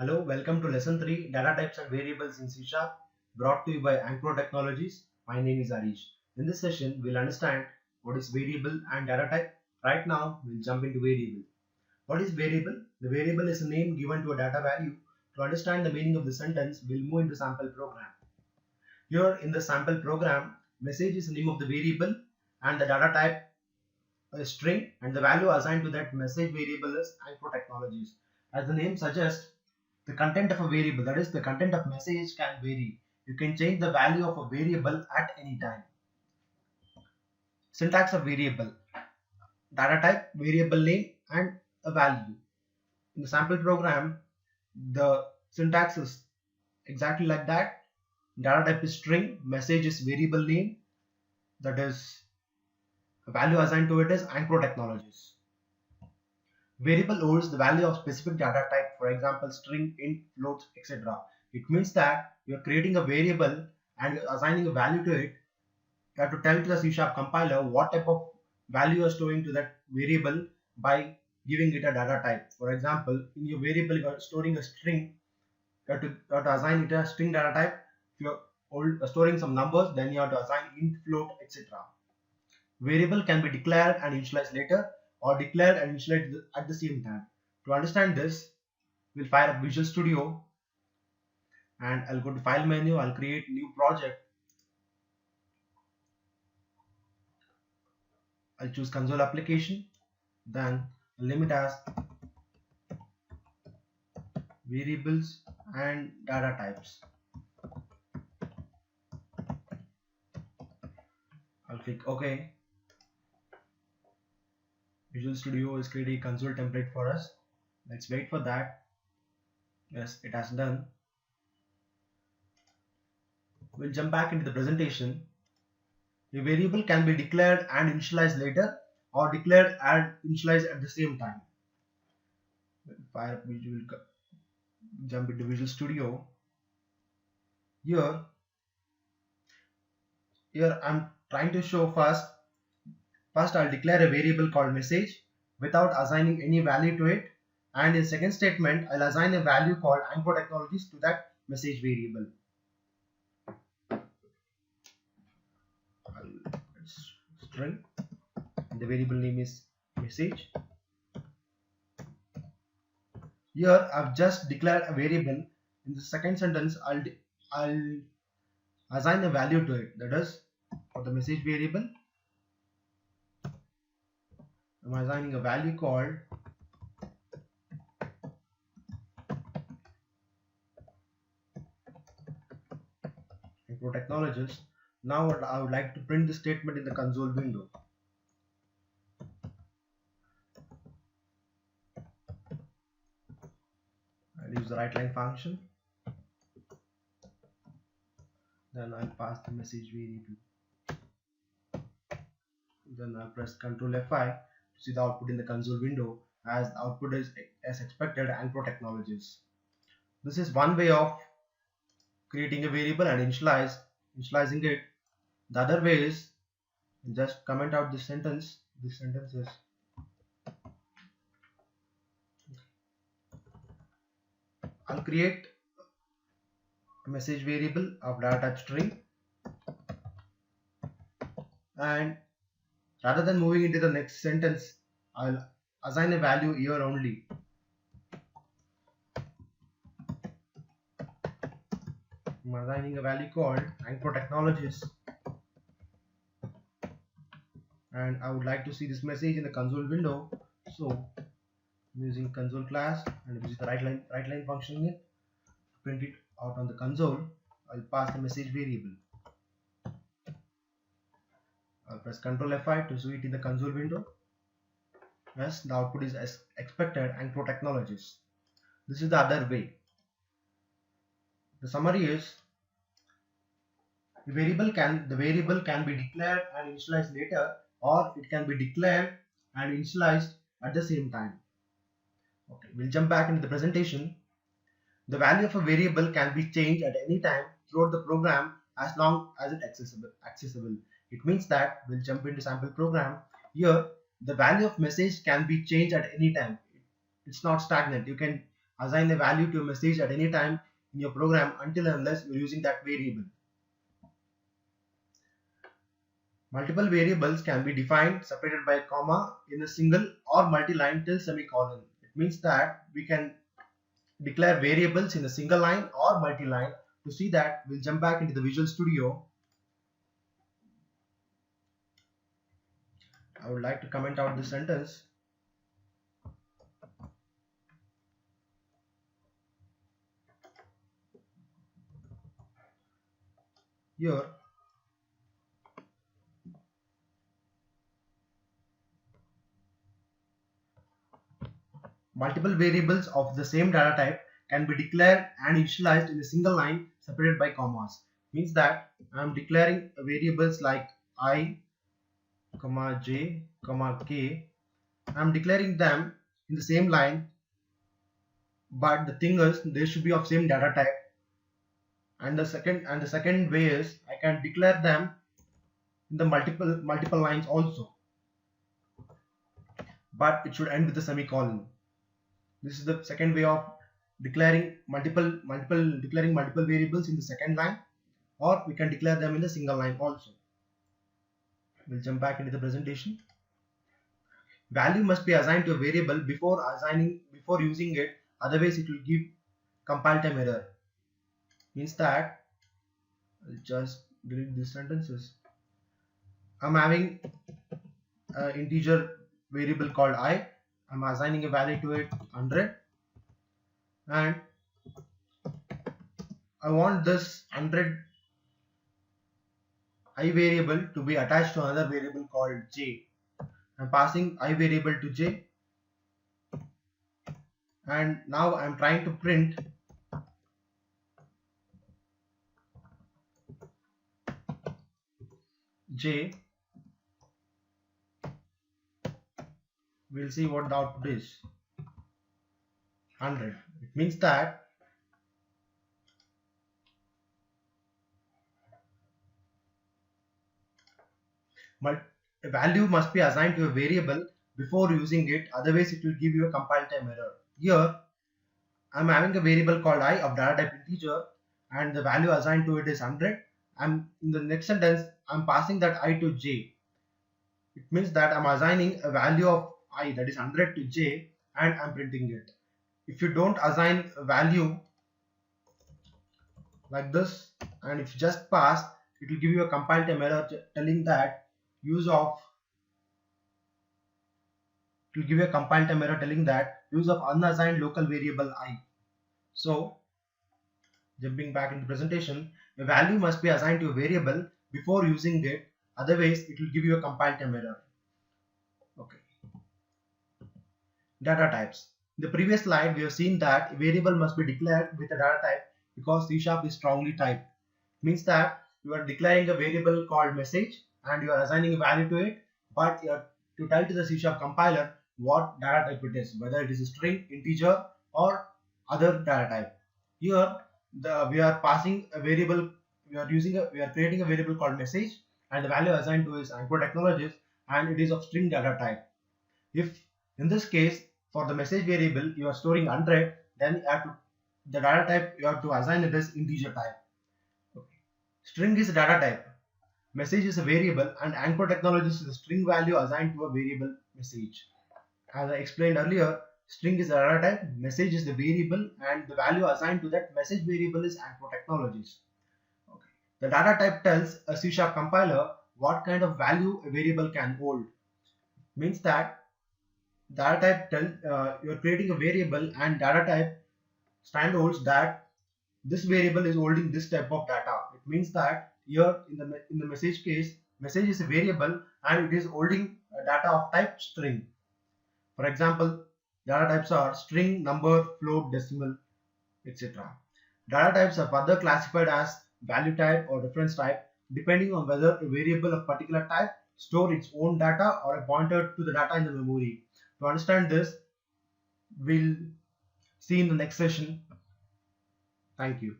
Hello, welcome to lesson 3 Data Types and Variables in C#, brought to you by Anchor Technologies. My name is Arish. In this session, we'll understand what is variable and data type. Right now, we'll jump into variable. What is variable? The variable is a name given to a data value. To understand the meaning of the sentence, we'll move into sample program. Here in the sample program, message is the name of the variable and the data type a string, and the value assigned to that message variable is Anchor Technologies. As the name suggests, the content of a variable, that is the content of message, can vary. You can change the value of a variable at any time. Syntax of variable: data type, variable name, and a value. In the sample program, the syntax is exactly like that. Data type is string, message is variable name, that is the value assigned to it is Anchor Technologies. Variable holds the value of specific data type, for example string, int, floats, etc. It means that you are creating a variable and assigning a value to it. You have to tell to the C# compiler what type of value you are storing to that variable by giving it a data type. For example, in your variable you are storing a string, you have to assign it a string data type. If you are storing some numbers, then you have to assign int, float, etc. Variable can be declared and initialized later, or declared and initialized at the same time. To understand this, we'll fire up Visual Studio and I'll go to File menu. I'll create new project. I'll choose Console Application. Then I'll name it as Variables and Data Types. I'll click OK. Visual Studio is creating a console template for us. Let's wait for that. Yes, it has done. We'll jump back into the presentation. A variable can be declared and initialized later, or declared and initialized at the same time. Fire up Visual, jump into Visual Studio. Here I'm trying to show first I'll declare a variable called message without assigning any value to it, and in second statement I'll assign a value called Anchor Technologies to that message variable. String, the variable name is message. Here I've just declared a variable. In the second sentence I'll assign a value to it, that is for the message variable I'm assigning a value called Anchor Technologies. Now I would like to print the statement in the console window. I'll use the writeLine function. Then I'll pass the message variable. Then I'll press Ctrl F5 to see the output in the console window, as the output is as expected Anchor Technologies. This is one way of creating a variable and initializing it. The other way is just comment out this sentence. This sentence is I'll create a message variable of data type string, and rather than moving into the next sentence, I'll assign a value here only. I'm assigning a value called Anchor Technologies, and I would like to see this message in the console window, so I'm using console class and using the writeLine function here to print it out on the console. I'll pass the message variable. I'll press Ctrl F5 to see it in the console window. Yes, the output is as expected Anchor Technologies. This is the other way. The summary is the variable can be declared and initialized later, or it can be declared and initialized at the same time. Okay, we'll jump back into the presentation. The value of a variable can be changed at any time throughout the program as long as it's accessible. It means that we'll jump into sample program. Here the value of message can be changed at any time. It's not stagnant. You can assign a value to a message at any time in your program until and unless you're using that variable. Multiple variables can be defined separated by a comma in a single or multi-line till semicolon. It means that we can declare variables in a single line or multi-line. To see that, we'll jump back into the Visual Studio. I would like to comment out this sentence. Here, multiple variables of the same data type can be declared and initialized in a single line separated by commas. Means that I am declaring variables like I, j, k. I am declaring them in the same line, but the thing is they should be of same data type. And the second way is I can declare them in the multiple lines also, but it should end with a semicolon. This is the second way of declaring multiple variables in the second line, or we can declare them in the single line also. We'll jump back into the presentation. Value must be assigned to a variable before using it, otherwise it will give compile time error. Means that I'll just delete these sentences. I'm having an integer variable called I. I'm assigning a value to it 100, and I want this 100 I variable to be attached to another variable called j. I'm passing I variable to j, and now I'm trying to print j. We'll see what the output is. 100. It means that a value must be assigned to a variable before using it, otherwise it will give you a compile time error. Here I'm having a variable called I of data type integer, and the value assigned to it is 100. And in the next sentence I'm passing that I to j. It means that I'm assigning a value of I, that is 100, to j, and I'm printing it. If you don't assign a value like this, and if you just pass, it will give you a compile time error telling that use of unassigned local variable I. So jumping back into presentation, a value must be assigned to a variable before using it, otherwise it will give you a compile time error. Okay. Data types. In the previous slide, we have seen that a variable must be declared with a data type because C# is strongly typed. It means that you are declaring a variable called message and you are assigning a value to it, but you have to tell to the C# compiler what data type it is, whether it is a string, integer, or other data type. Here we are passing a variable, we are creating a variable called message, and the value assigned to is anchor technologies, and it is of string data type. If in this case for the message variable you are storing 100, then the data type you have to assign it as integer type. Okay. String is a data type, message is a variable, and anchor technologies is a string value assigned to a variable message. As I explained earlier, string is a data type, message is the variable, and the value assigned to that message variable is anchor technologies. Okay. The data type tells a C# compiler what kind of value a variable can hold. Means that data type you are creating a variable, and data type holds that this variable is holding this type of data. It means that here in the message case, message is a variable and it is holding a data of type string. For example, data types are string, number, float, decimal, etc. Data types are further classified as value type or reference type depending on whether a variable of particular type store its own data or a pointer to the data in the memory. To understand this, we'll see in the next session. Thank you.